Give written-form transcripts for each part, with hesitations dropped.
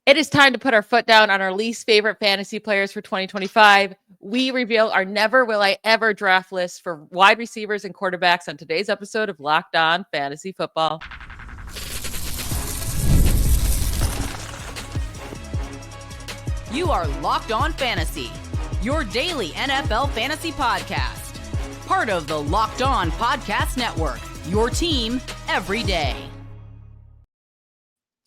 It is time to put our foot down on our least favorite fantasy players for 2025. We reveal our never will I ever draft list for wide receivers and quarterbacks on today's episode of Locked On Fantasy Football. You are Locked On Fantasy, your daily NFL fantasy podcast. Part of the Locked On Podcast Network, your team every day.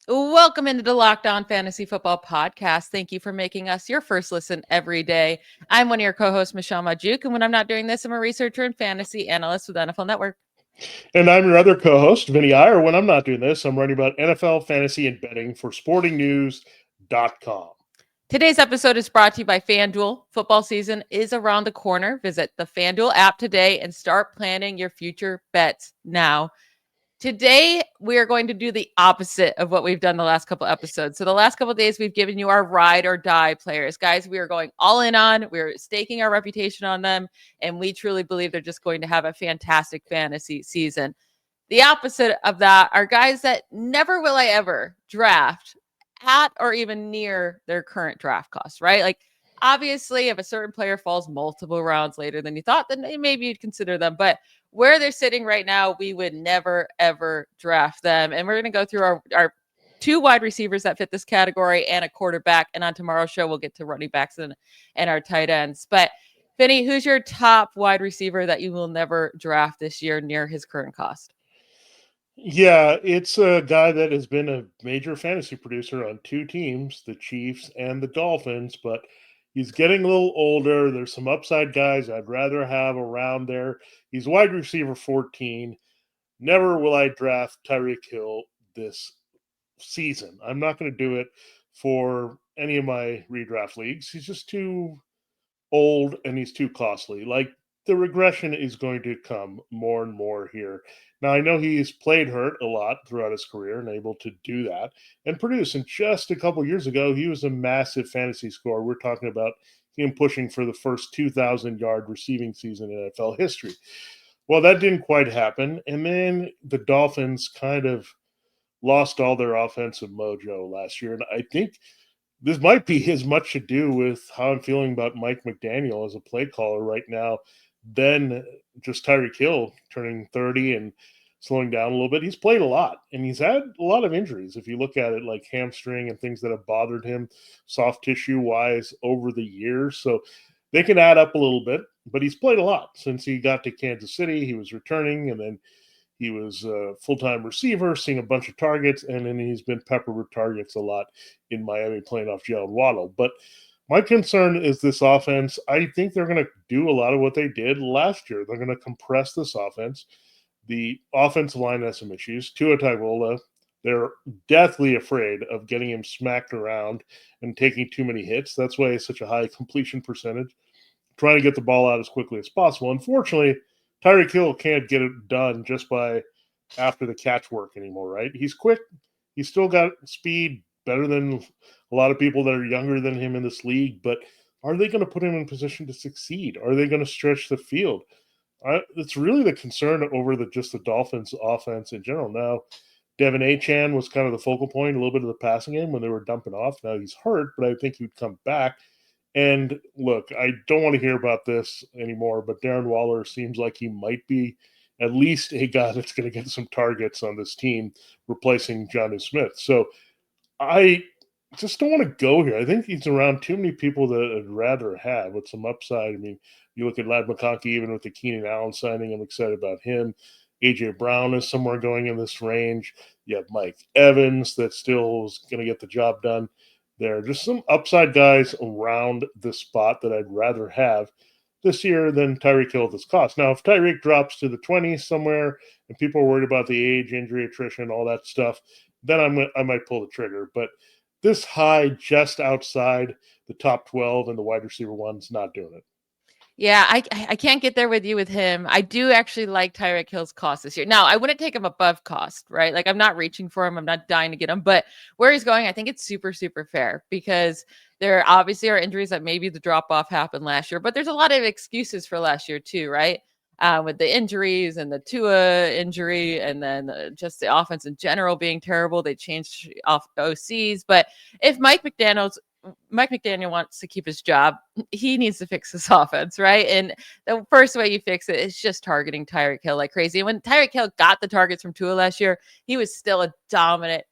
Welcome into the Locked On Fantasy Football Podcast. Thank you for making us your first listen every day. I'm one of your co-hosts, Michelle Magdziuk, and when I'm not doing this, I'm a researcher and fantasy analyst with NFL Network. And I'm your other co-host, Vinnie Iyer. When I'm not doing this, I'm writing about NFL fantasy and betting for sportingnews.com. Today's episode is brought to you by FanDuel. Football season is around the corner. Visit the FanDuel app today and start planning your future bets now. Today, we are going to do the opposite of what we've done the last couple episodes. So the last couple of days, we've given you our ride or die players. Guys, we are going all in on. We're staking our reputation on them, and we truly believe they're just going to have a fantastic fantasy season. The opposite of that are guys that never will I ever draft at or even near their current draft cost, right? Like, obviously, if a certain player falls multiple rounds later than you thought, then maybe you'd consider them. But where they're sitting right now, we would never, ever draft them. And we're going to go through our two wide receivers that fit this category and a quarterback. And on tomorrow's show, we'll get to running backs and our tight ends. But Vinny, who's your top wide receiver that you will never draft this year near his current cost? Yeah, it's a guy that has been a major fantasy producer on two teams, the Chiefs and the Dolphins, but he's getting a little older. There's some upside guys I'd rather have around there. He's wide receiver 14. Never will I draft Tyreek Hill this season. I'm not going to do it for any of my redraft leagues. He's just too old and he's too costly. Like, the regression is going to come more and more here. Now, I know he's played hurt a lot throughout his career and able to do that and produce. And just a couple years ago, he was a massive fantasy scorer. We're talking about him pushing for the first 2,000-yard receiving season in NFL history. Well, that didn't quite happen. And then the Dolphins kind of lost all their offensive mojo last year. And I think this might be as much to do with how I'm feeling about Mike McDaniel as a play caller right now than just Tyreek Hill turning 30 and slowing down a little bit. He's played a lot, and he's had a lot of injuries. If you look at it, like hamstring and things that have bothered him soft tissue-wise over the years. So they can add up a little bit, but he's played a lot. Since he got to Kansas City, he was returning, and then he was a full-time receiver, seeing a bunch of targets, and then he's been peppered with targets a lot in Miami playing off Jalen Waddle. But my concern is this offense. I think they're going to do a lot of what they did last year. They're going to compress this offense. The offensive line has some issues. Tua Tagovailoa, they're deathly afraid of getting him smacked around and taking too many hits. That's why he's such a high completion percentage, trying to get the ball out as quickly as possible. Unfortunately, Tyreek Hill can't get it done just by after the catch work anymore, right? He's quick. He's still got speed, better than a lot of people that are younger than him in this league. But are they going to put him in position to succeed? Are they going to stretch the field? It's really the concern over just the Dolphins offense in general. Now, Devin Achane was kind of the focal point, a little bit of the passing game when they were dumping off. Now he's hurt, but I think he'd come back. And look, I don't want to hear about this anymore, but Darren Waller seems like he might be at least a guy that's going to get some targets on this team, replacing Jonnu Smith. So I just don't want to go here. I think he's around too many people that I'd rather have with some upside. I mean, you look at Ladd McConkey, even with the Keenan Allen signing, I'm excited about him. A.J. Brown is somewhere going in this range. You have Mike Evans that still is going to get the job done. There are just some upside guys around the spot that I'd rather have this year than Tyreek Hill at this cost. Now, if Tyreek drops to the 20s somewhere and people are worried about the age, injury, attrition, all that stuff, then I might pull the trigger. But this high, just outside the top 12 and the wide receiver one's not doing it. Yeah, I can't get there with you with him. I do actually like Tyreek Hill's cost this year. Now, I wouldn't take him above cost, right? Like, I'm not reaching for him. I'm not dying to get him. But where he's going, I think it's super, super fair because there obviously are injuries that maybe the drop-off happened last year. But there's a lot of excuses for last year too, right? with the injuries and the Tua injury, and then just the offense in general being terrible. They changed off OCs. But if Mike McDaniel wants to keep his job, he needs to fix his offense, right? And the first way you fix it is just targeting Tyreek Hill like crazy. And when Tyreek Hill got the targets from Tua last year, he was still a dominant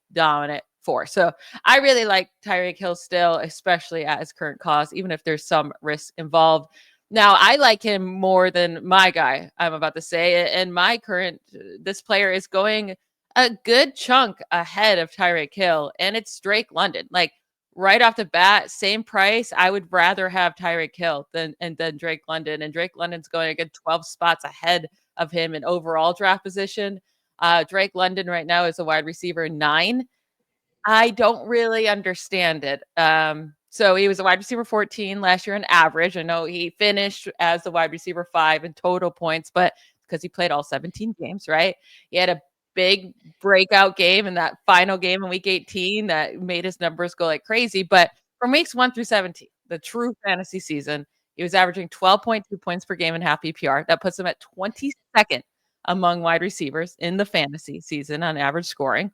force. So I really like Tyreek Hill still, especially at his current cost, even if there's some risk involved. Now, I like him more than my guy, I'm about to say. And my current, this player is going a good chunk ahead of Tyreek Hill, and it's Drake London. Like, right off the bat, same price. I would rather have Tyreek Hill than Drake London. And Drake London's going a good 12 spots ahead of him in overall draft position. Drake London right now is a wide receiver 9. I don't really understand it. So he was a wide receiver 14 last year on average. I know he finished as the wide receiver 5 in total points, but because he played all 17 games, right? He had a big breakout game in that final game in week 18 that made his numbers go like crazy. But from weeks 1 through 17, the true fantasy season, he was averaging 12.2 points per game in half PPR. That puts him at 22nd among wide receivers in the fantasy season on average scoring.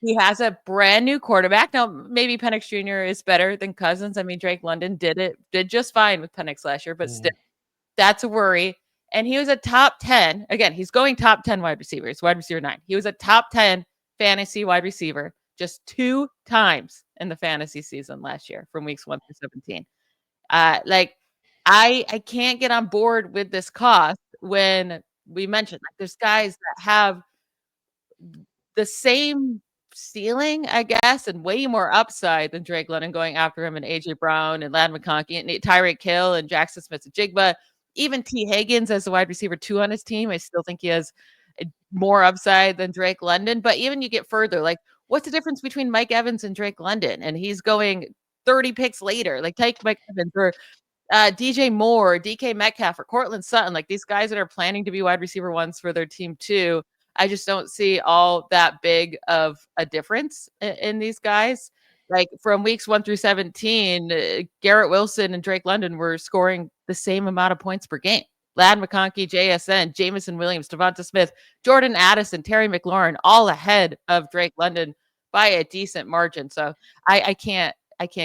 He has a brand new quarterback. Now, maybe Penix Jr. is better than Cousins. I mean, Drake London did just fine with Penix last year, but still, that's a worry. And he was a top 10. Again, he's going top 10 wide receivers, wide receiver 9. He was a top 10 fantasy wide receiver just 2 times in the fantasy season last year from weeks 1 through 17. Like, I can't get on board with this cost when we mentioned like there's guys that have the same ceiling, I guess, and way more upside than Drake London going after him and AJ Brown and Lad McConkey and Tyreek Hill and Jackson Smith-Njigba. Even T. Higgins as the wide receiver 2 on his team, I still think he has more upside than Drake London. But even you get further, like what's the difference between Mike Evans and Drake London? And he's going 30 picks later. Like take Mike Evans or DJ Moore, DK Metcalf, or Cortland Sutton, like these guys that are planning to be wide receiver 1s for their team too. I just don't see all that big of a difference in these guys. Like from weeks 1 through 17, Garrett Wilson and Drake London were scoring the same amount of points per game. Lad McConkey, JSN, Jamison Williams, Devonta Smith, Jordan Addison, Terry McLaurin, all ahead of Drake London by a decent margin. So I can't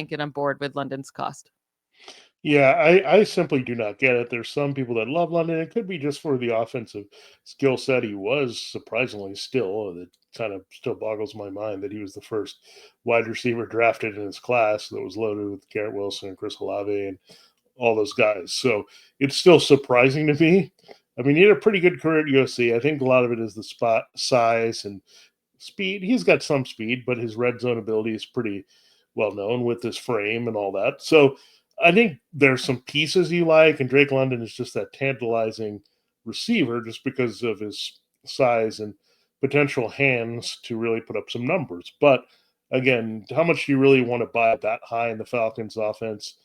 get on board with London's cost. Yeah, I simply do not get it. There's some people that love London. It could be just for the offensive skill set he was surprisingly still. It kind of still boggles my mind that he was the first wide receiver drafted in his class that was loaded with Garrett Wilson and Chris Olave and all those guys. So it's still surprising to me. I mean, he had a pretty good career at USC. I think a lot of it is the spot size and speed. He's got some speed, but his red zone ability is pretty well known with his frame and all that. So I think there's some pieces you like, and Drake London is just that tantalizing receiver just because of his size and potential hands to really put up some numbers. But again, how much do you really want to buy that high in the Falcons offense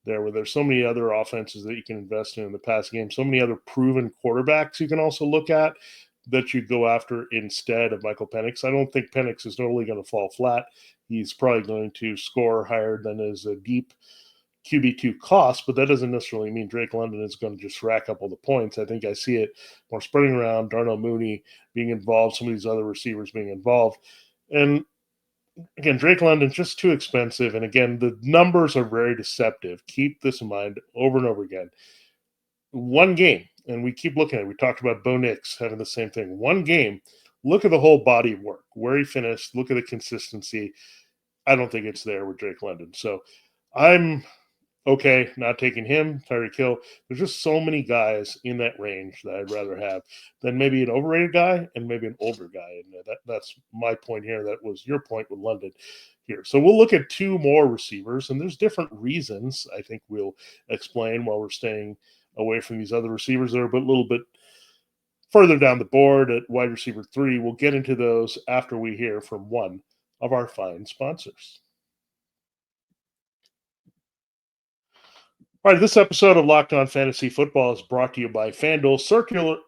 there, where there's so many other offenses that you can invest in the past game, so many other proven quarterbacks you can also look at that you go after instead of Michael Penix. I don't think Penix is totally going to fall flat. He's probably going to score higher than his deep QB2 cost, but that doesn't necessarily mean Drake London is going to just rack up all the points. I think I see it more spreading around, Darnell Mooney being involved, some of these other receivers being involved. And again, Drake London's just too expensive. And again, the numbers are very deceptive. Keep this in mind over and over again. One game, and we keep looking at it. We talked about Bo Nix having the same thing. One game, look at the whole body of work, where he finished, look at the consistency. I don't think it's there with Drake London. So I'm okay, not taking him, Tyreek Hill. There's just so many guys in that range that I'd rather have than maybe an overrated guy and maybe an older guy. And that's my point here. That was your point with London here. So we'll look at 2 more receivers, and there's different reasons I think we'll explain while we're staying away from these other receivers that are a little bit further down the board at wide receiver 3. We'll get into those after we hear from one of our fine sponsors. All right, this episode of Locked On Fantasy Football is brought to you by FanDuel.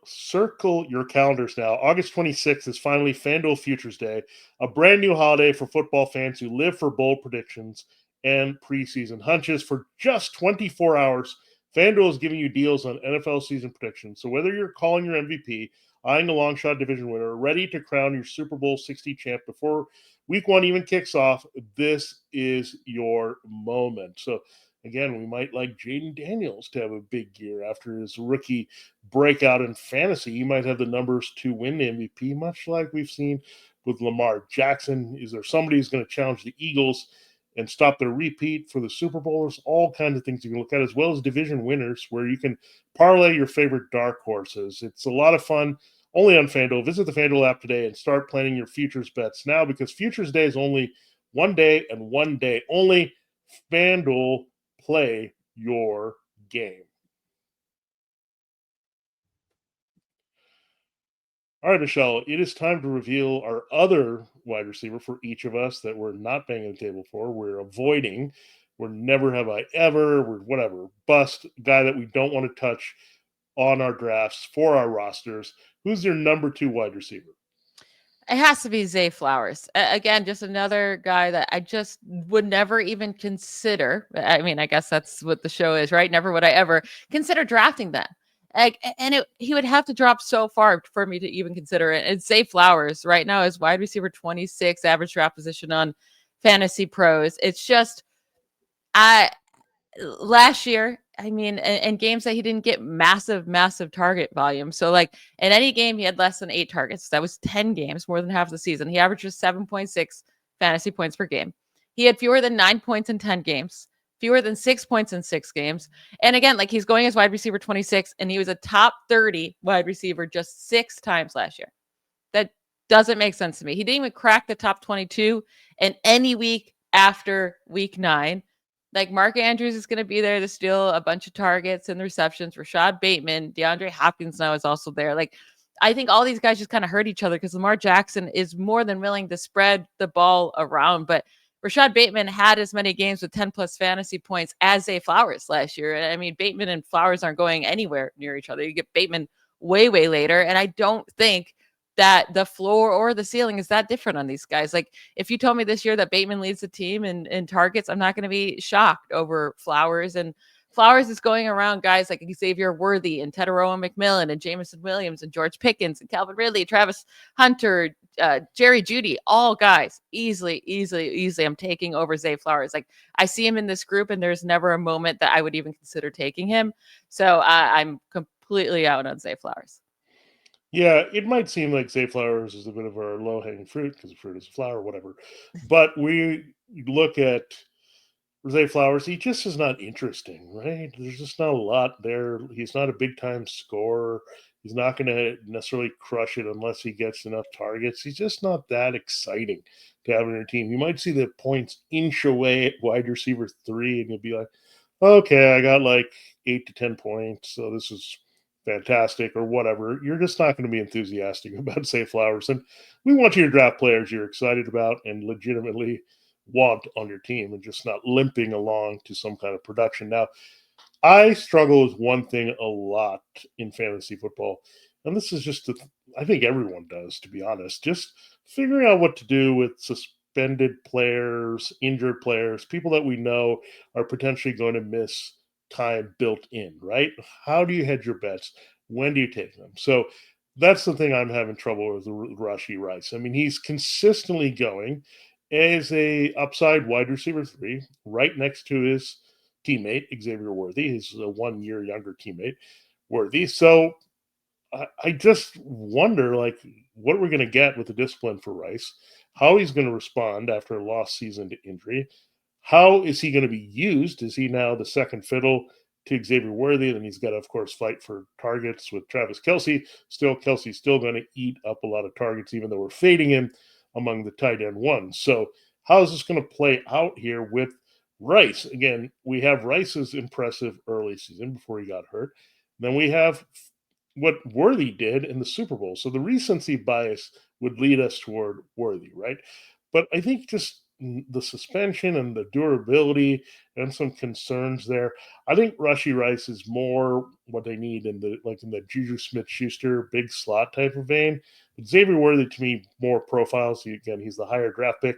Circle your calendars now. August 26th is finally FanDuel Futures Day, a brand new holiday for football fans who live for bold predictions and preseason hunches. For just 24 hours, FanDuel is giving you deals on NFL season predictions. So whether you're calling your MVP, eyeing a long shot division winner, or ready to crown your Super Bowl 60 champ before week one even kicks off, this is your moment. So again, we might like Jaden Daniels to have a big year after his rookie breakout in fantasy. He might have the numbers to win the MVP, much like we've seen with Lamar Jackson. Is there somebody who's going to challenge the Eagles and stop their repeat for the Super Bowl? There's all kinds of things you can look at, as well as division winners where you can parlay your favorite dark horses. It's a lot of fun. Only on FanDuel. Visit the FanDuel app today and start planning your futures bets now, because Futures Day is only one day and one day only. FanDuel, play your game. All right, Michelle, it is time to reveal our other wide receiver for each of us that we're not banging the table for. We're avoiding. We're never have I ever. We're whatever. Bust guy that we don't want to touch on our drafts for our rosters. Who's your number 2 wide receiver? It has to be Zay Flowers. Again, just another guy that I just would never even consider. I mean, I guess that's what the show is, right? Never would I ever consider drafting them. He would have to drop so far for me to even consider it. And Zay Flowers right now is wide receiver 26, average draft position on Fantasy Pros. It's just, last year, I mean, in games that he didn't get massive target volume. So like in any game, he had less than 8 targets. That was 10 games, more than half the season. He averages 7.6 fantasy points per game. He had fewer than 9 points in 10 games, fewer than 6 points in 6 games. And again, like he's going as wide receiver 26, and he was a top 30 wide receiver just 6 times last year. That doesn't make sense to me. He didn't even crack the top 22 in any week after week 9. Like Mark Andrews is going to be there to steal a bunch of targets and receptions. Rashad Bateman, DeAndre Hopkins now is also there. Like, I think all these guys just kind of hurt each other because Lamar Jackson is more than willing to spread the ball around. But Rashad Bateman had as many games with 10 plus fantasy points as Zay Flowers last year. I mean, Bateman and Flowers aren't going anywhere near each other. You get Bateman way later. And I don't think that the floor or the ceiling is that different on these guys. Like if you told me this year that Bateman leads the team in targets, I'm not going to be shocked over Flowers. And Flowers is going around guys like Xavier Worthy and Teteroa McMillan and Jameson Williams and George Pickens and Calvin Ridley, Travis Hunter, Jerry Jeudy, all guys easily. I'm taking over Zay Flowers. Like I see him in this group and there's never a moment that I would even consider taking him. So I'm completely out on Zay Flowers. Yeah, it might seem like Zay Flowers is a bit of our low-hanging fruit because the fruit is a flower, whatever. But we look at Zay Flowers, he just is not interesting, right? There's just not a lot there. He's not a big-time scorer. He's not going to necessarily crush it unless he gets enough targets. He's just not that exciting to have on your team. You might see the points inch away at wide receiver 3, and you'll be like, okay, I got like 8 to 10 points, so this is fantastic or whatever. You're just not going to be enthusiastic about Zay Flowers. And we want you to draft players you're excited about and legitimately want on your team and just not limping along to some kind of production. Now, I struggle with one thing a lot in fantasy football, and this is just, I think everyone does, to be honest, just figuring out what to do with suspended players, injured players, people that we know are potentially going to miss time built in, right? How do you hedge your bets? When do you take them? So that's the thing I'm having trouble with Rashee Rice. I mean, he's consistently going as a upside wide receiver 3, right next to his teammate Xavier Worthy, his 1 year younger teammate Worthy. So I just wonder, like, what we're going to get with the discipline for Rice, how he's going to respond after a lost season to injury. How is he going to be used? Is he now the second fiddle to Xavier Worthy? Then he's got to, of course, fight for targets with Travis Kelce. Kelsey's still going to eat up a lot of targets, even though we're fading him among the tight end ones. So how is this going to play out here with Rice? Again, we have Rice's impressive early season before he got hurt. Then we have what Worthy did in the Super Bowl. So the recency bias would lead us toward Worthy, right? But I think just the suspension and the durability and some concerns there. I think Rashee Rice is more what they need in the Juju Smith-Schuster big slot type of vein But Xavier Worthy, to me, more profiles. Again, he's the higher draft pick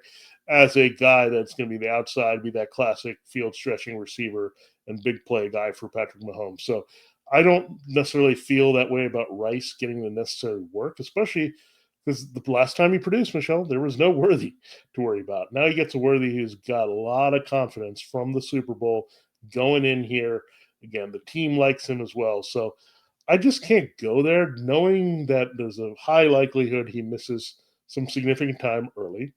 as a guy that's going to be the outside, be that classic field stretching receiver and big play guy for Patrick Mahomes. So I don't necessarily feel that way about Rice getting the necessary work, especially because the last time he produced, Michelle, there was no Worthy to worry about. Now he gets a Worthy who's got a lot of confidence from the Super Bowl going in here. Again, the team likes him as well. So I just can't go there knowing that there's a high likelihood he misses some significant time early.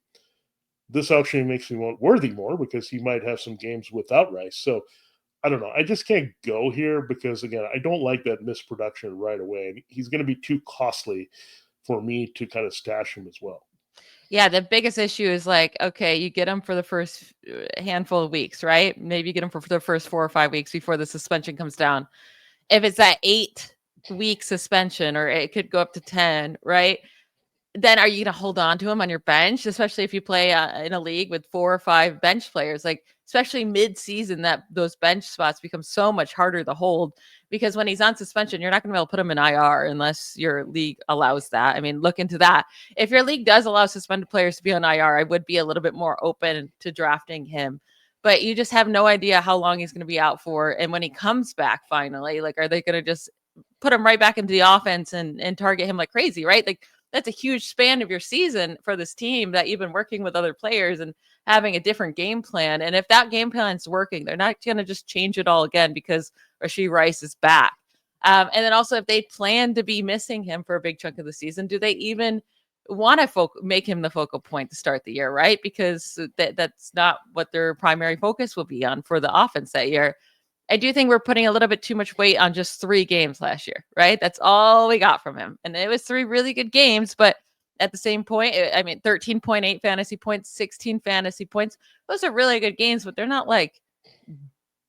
This actually makes me want Worthy more because he might have some games without Rice. So I don't know. I just can't go here because, again, I don't like that misproduction right away. He's going to be too costly for me to kind of stash him as well. Yeah, the biggest issue is like, okay, you get him for the first handful of weeks, right? Maybe you get him for the first 4 or 5 weeks before the suspension comes down. If it's that 8-week suspension, or it could go up to 10, right? Then are you going to hold on to him on your bench, especially if you play in a league with 4 or 5 bench players? Like, especially mid-season, that those bench spots become so much harder to hold, because when he's on suspension, you're not going to be able to put him in IR unless your league allows that. I mean, look into that. If your league does allow suspended players to be on IR, I would be a little bit more open to drafting him. But you just have no idea how long he's going to be out for. And when he comes back finally, like, are they going to just put him right back into the offense and target him like crazy, right? Like, that's a huge span of your season for this team that you've been working with other players and having a different game plan. And if that game plan is working, they're not going to just change it all again because Rashee Rice is back. And then also, if they plan to be missing him for a big chunk of the season, do they even want to make him the focal point to start the year, right? Because that's not what their primary focus will be on for the offense that year. I do think we're putting a little bit too much weight on just 3 games last year, right? That's all we got from him. And it was 3 really good games, but at the same point, I mean, 13.8 fantasy points, 16 fantasy points. Those are really good games, but they're not like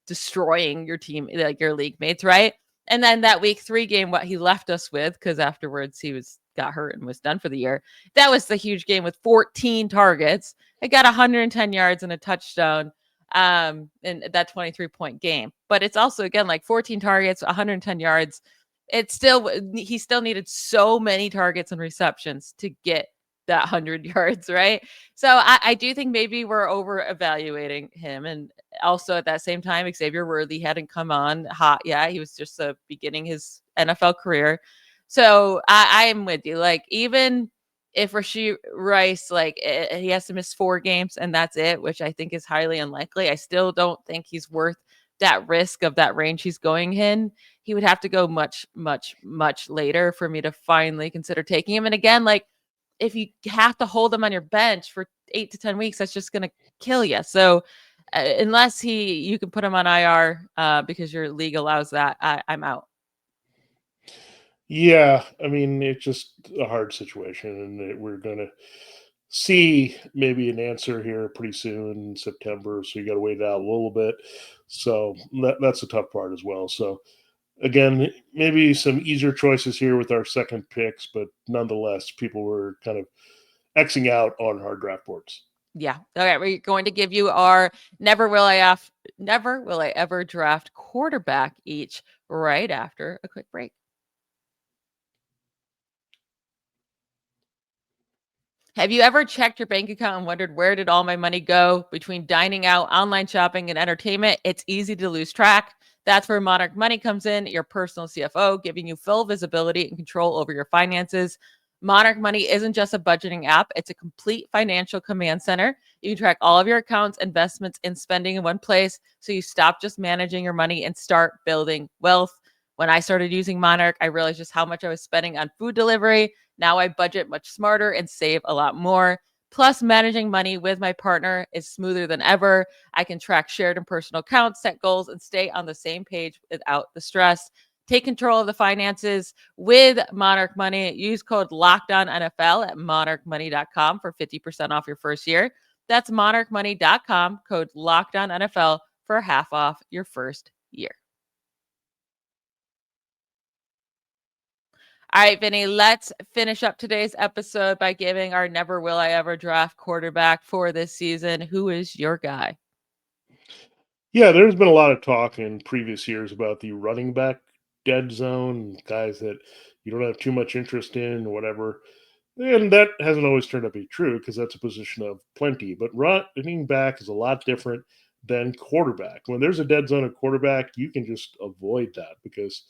destroying your team, like your league mates, right? And then that week 3 game, what he left us with, because afterwards he got hurt and was done for the year. That was the huge game with 14 targets. It got 110 yards and a touchdown in that 23-point game. But it's also, again, like 14 targets, 110 yards. He still needed so many targets and receptions to get that 100 yards, right? So I do think maybe we're over evaluating him. And also at that same time, Xavier Worthy hadn't come on hot yet. He was just beginning his NFL career. So I am with you. Like, even if Rashee Rice, like, he has to miss 4 games and that's it, which I think is highly unlikely, I still don't think he's worth that risk of that range he's going in. He would have to go much, much, much later for me to finally consider taking him. And again, like, if you have to hold him on your bench for 8 to 10 weeks, that's just going to kill you. So unless you can put him on IR because your league allows that, I'm out. Yeah, I mean, it's just a hard situation, and we're going to see maybe an answer here pretty soon in September. So you got to wait out a little bit. So that's the tough part as well. So again, maybe some easier choices here with our second picks, but nonetheless, people were kind of Xing out on our draft boards. Yeah. All right. We're going to give you our never will I ever draft quarterback each right after a quick break. Have you ever checked your bank account and wondered, where did all my money go? Between dining out, online shopping, and entertainment, it's easy to lose track. That's where Monarch Money comes in, your personal CFO, giving you full visibility and control over your finances. Monarch Money isn't just a budgeting app, it's a complete financial command center. You can track all of your accounts, investments, and spending in one place, so you stop just managing your money and start building wealth. When I started using Monarch, I realized just how much I was spending on food delivery. Now I budget much smarter and save a lot more. Plus, managing money with my partner is smoother than ever. I can track shared and personal accounts, set goals, and stay on the same page without the stress. Take control of the finances with Monarch Money. Use code LOCKEDONNFL at monarchmoney.com for 50% off your first year. That's monarchmoney.com, code LOCKEDONNFL for half off your first year. All right, Vinny, let's finish up today's episode by giving our never will I ever draft quarterback for this season. Who is your guy? Yeah, there's been a lot of talk in previous years about the running back dead zone, guys that you don't have too much interest in or whatever. And that hasn't always turned out to be true because that's a position of plenty. But running back is a lot different than quarterback. When there's a dead zone at quarterback, you can just avoid that because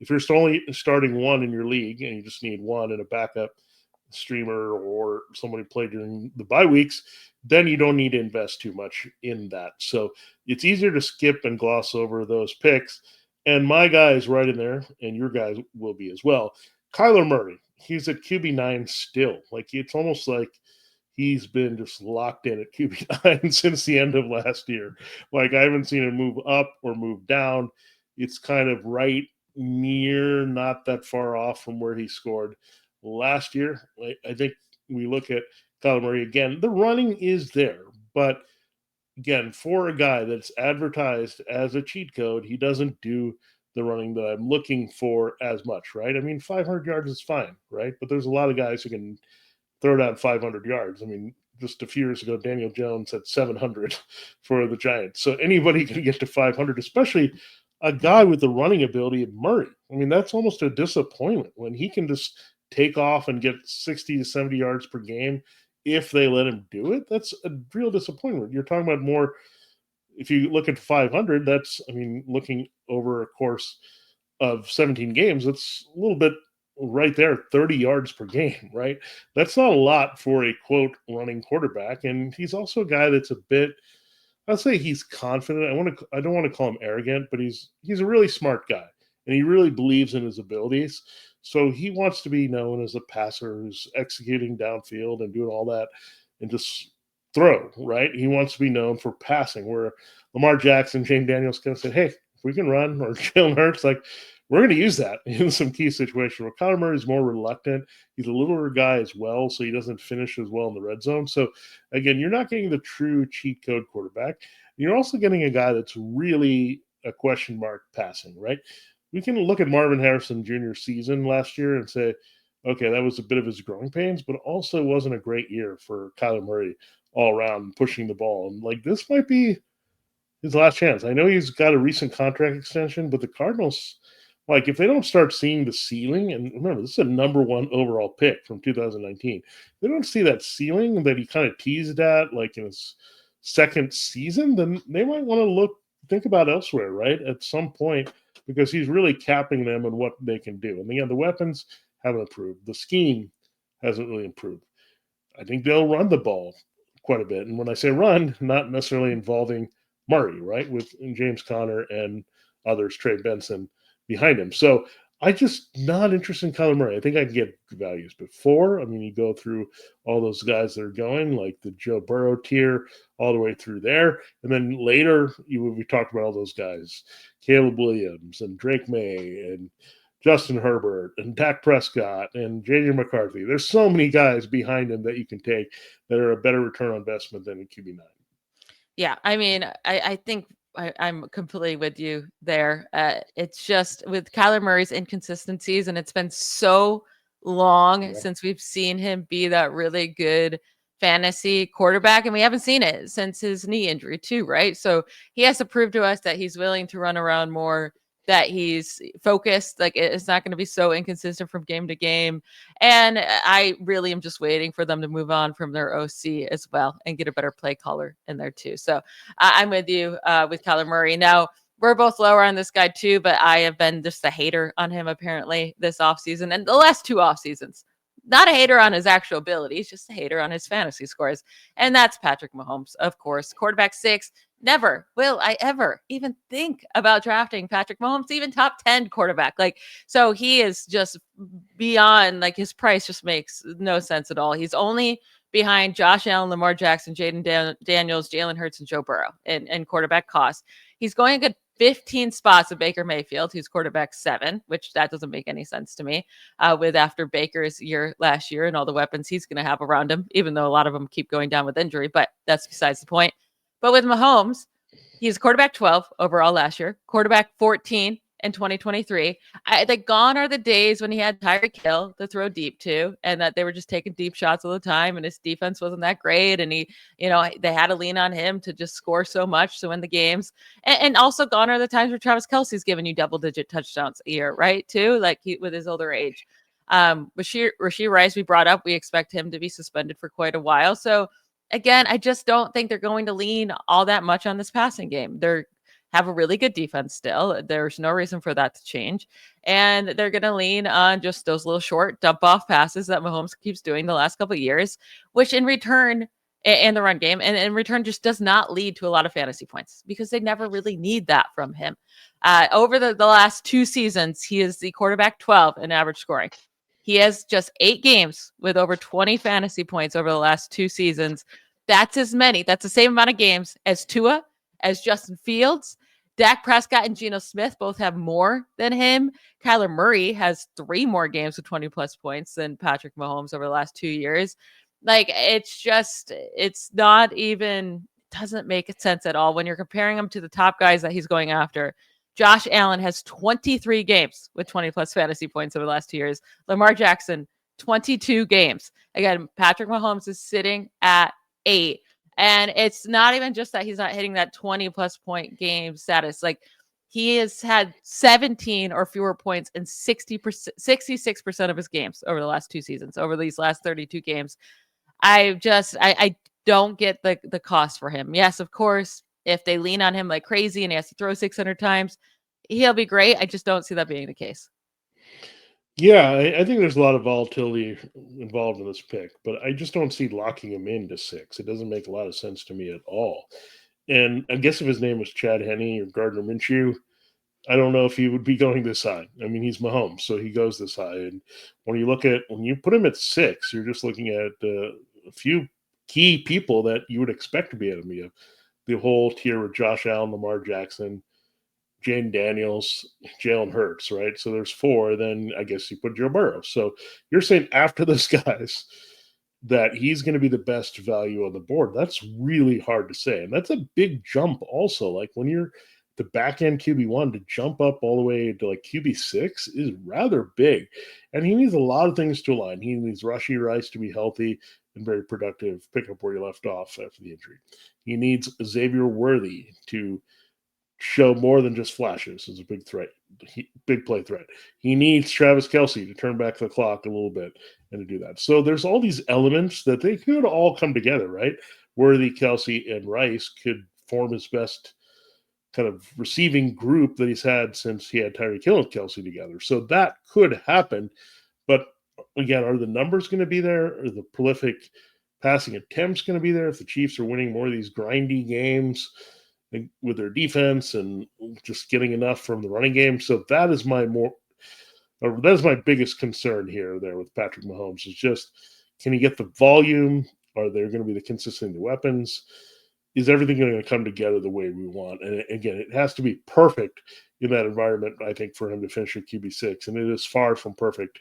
if you're only starting one in your league and you just need one and a backup streamer or somebody played during the bye weeks, then you don't need to invest too much in that. So it's easier to skip and gloss over those picks. And my guy is right in there, and your guys will be as well. Kyler Murray, he's at QB9 still. Like it's almost like he's been just locked in at QB9 since the end of last year. Like I haven't seen him move up or move down. It's kind of right near, not that far off from where he scored last year. I think we look at Kyler Murray again. The running is there, but again, for a guy that's advertised as a cheat code, he doesn't do the running that I'm looking for as much, right? I mean, 500 yards is fine, right? But there's a lot of guys who can throw down 500 yards. I mean, just a few years ago, Daniel Jones had 700 for the Giants. So anybody can get to 500, especially a guy with the running ability of Murray. I mean, that's almost a disappointment when he can just take off and get 60 to 70 yards per game if they let him do it. That's a real disappointment. You're talking about more, if you look at 500, that's, I mean, looking over a course of 17 games, that's a little bit right there, 30 yards per game, right? That's not a lot for a quote running quarterback. And he's also a guy that's a bit, I'll say he's confident. I don't want to call him arrogant, but he's a really smart guy and he really believes in his abilities. So he wants to be known as a passer who's executing downfield and doing all that and just throw, right? He wants to be known for passing, where Lamar Jackson, James Daniels kind of said, hey, if we can run, or Jalen Hurts, like, we're going to use that in some key situations. Where Kyler Murray is more reluctant. He's a littler guy as well, so he doesn't finish as well in the red zone. So, again, you're not getting the true cheat code quarterback. You're also getting a guy that's really a question mark passing, right? We can look at Marvin Harrison Jr.'s season last year and say, okay, that was a bit of his growing pains, but also wasn't a great year for Kyler Murray all around pushing the ball. And like this might be his last chance. I know he's got a recent contract extension, but the Cardinals, like if they don't start seeing the ceiling, and remember, this is a number one overall pick from 2019. They don't see that ceiling that he kind of teased at like in his second season, then they might want to think about elsewhere, right? At some point, because he's really capping them on what they can do. And again, the weapons haven't improved. The scheme hasn't really improved. I think they'll run the ball quite a bit. And when I say run, not necessarily involving Murray, right? With James Conner and others, Trey Benson behind him. So I just not interested in Kyler Murray. I think I can get values before. I mean, you go through all those guys that are going, like the Joe Burrow tier, all the way through there. And then later, we talked about all those guys, Caleb Williams and Drake May and Justin Herbert and Dak Prescott and JJ McCarthy. There's so many guys behind him that you can take that are a better return on investment than a QB9. Yeah, I mean, I think I'm completely with you there. It's just with Kyler Murray's inconsistencies, and it's been so long since we've seen him be that really good fantasy quarterback, and we haven't seen it since his knee injury too, right? So he has to prove to us that he's willing to run around more, that he's focused, like it's not going to be so inconsistent from game to game. And I really am just waiting for them to move on from their OC as well and get a better play caller in there too. So I'm with you with Kyler Murray. Now, we're both lower on this guy too, but I have been just a hater on him apparently this offseason and the last two off seasons. Not a hater on his actual abilities, just a hater on his fantasy scores. And that's Patrick Mahomes, of course. Quarterback 6. Never will I ever even think about drafting Patrick Mahomes, even top 10 quarterback. Like, so he is just beyond, like, his price just makes no sense at all. He's only behind Josh Allen, Lamar Jackson, Jaden Daniels, Jalen Hurts, and Joe Burrow in quarterback cost. He's going a good 15 spots of Baker Mayfield, who's quarterback 7, which that doesn't make any sense to me, with after Baker's year last year and all the weapons he's going to have around him, even though a lot of them keep going down with injury, but that's besides the point. But with Mahomes, he's quarterback 12 overall last year, quarterback 14 in 2023. Gone are the days when he had Tyreek Hill to throw deep to, and that they were just taking deep shots all the time, and his defense wasn't that great. And they had to lean on him to just score so much to win the games. And also gone are the times where Travis Kelce's giving you double-digit touchdowns a year, right? Too, like with his older age. Rashee Rice, we brought up, we expect him to be suspended for quite a while. So again, I just don't think they're going to lean all that much on this passing game. They're have a really good defense still. There's no reason for that to change. And they're going to lean on just those little short dump off passes that Mahomes keeps doing the last couple of years, which in return, and the run game, and in return just does not lead to a lot of fantasy points because they never really need that from him. Over the last 2 seasons, he is the quarterback 12 in average scoring. He has just 8 games with over 20 fantasy points over the last 2 seasons. That's as many. That's the same amount of games as Tua, as Justin Fields. Dak Prescott and Geno Smith both have more than him. Kyler Murray has 3 more games with 20 plus points than Patrick Mahomes over the last 2 years. Like, it's not even, doesn't make sense at all when you're comparing him to the top guys that he's going after. Josh Allen has 23 games with 20 plus fantasy points over the last 2 years. Lamar Jackson, 22 games. Again, Patrick Mahomes is sitting at 8. And it's not even just that he's not hitting that 20 plus point game status. Like, he has had 17 or fewer points in 66% of his games over the last 2 seasons, over these last 32 games. I don't get the cost for him. Yes, of course, if they lean on him like crazy and he has to throw 600 times, he'll be great. I just don't see that being the case. Yeah, I think there's a lot of volatility involved in this pick, but I just don't see locking him into 6. It doesn't make a lot of sense to me at all. And I guess if his name was Chad Henne or Gardner Minshew, I don't know if he would be going this high. I mean, he's Mahomes, so he goes this high. And when you put him at 6, you're just looking at a few key people that you would expect to be at him. You have the whole tier with Josh Allen, Lamar Jackson, Jane Daniels, Jalen Hurts, right? So there's 4. Then I guess you put Joe Burrow. So you're saying after those guys that he's going to be the best value on the board. That's really hard to say. And that's a big jump also. Like, when you're the back end QB1 to jump up all the way to like QB6 is rather big. And he needs a lot of things to align. He needs Rashee Rice to be healthy and very productive, pick up where he left off after the injury. He needs Xavier Worthy to show more than just flashes as a big threat, big play threat. He needs Travis Kelce to turn back the clock a little bit and to do that. So there's all these elements that they could all come together, right? Worthy, Kelce, and Rice could form his best kind of receiving group that he's had since he had Tyreek Hill and Kelce together. So that could happen. But again, are the numbers going to be there? Are the prolific passing attempts going to be there if the Chiefs are winning more of these grindy games with their defense and just getting enough from the running game? So that is my biggest concern here there with Patrick Mahomes is just, can he get the volume? Are there going to be the consistent weapons? Is everything going to come together the way we want? And again, it has to be perfect in that environment, I think, for him to finish at QB6. And it is far from perfect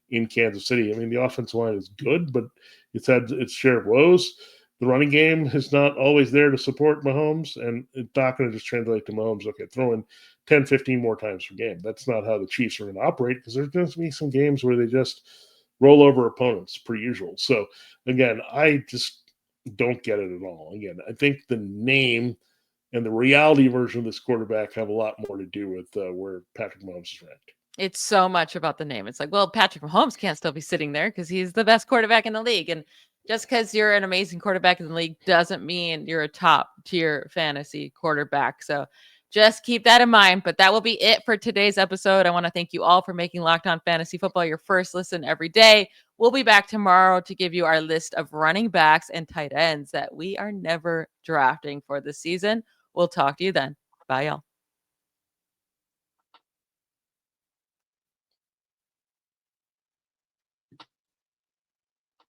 in Kansas City. I mean, the offensive line is good, but it's had its share of woes. The running game is not always there to support Mahomes, and it's not going to just translate to Mahomes, okay, throw in 10, 15 more times per game. That's not how the Chiefs are going to operate, because there's going to be some games where they just roll over opponents per usual. So, again, I just don't get it at all. Again, I think the name and the reality version of this quarterback have a lot more to do with where Patrick Mahomes is ranked. It's so much about the name. It's like, well, Patrick Mahomes can't still be sitting there because he's the best quarterback in the league. And just because you're an amazing quarterback in the league doesn't mean you're a top tier fantasy quarterback. So just keep that in mind. But that will be it for today's episode. I want to thank you all for making Locked On Fantasy Football your first listen every day. We'll be back tomorrow to give you our list of running backs and tight ends that we are never drafting for this season. We'll talk to you then. Bye, y'all.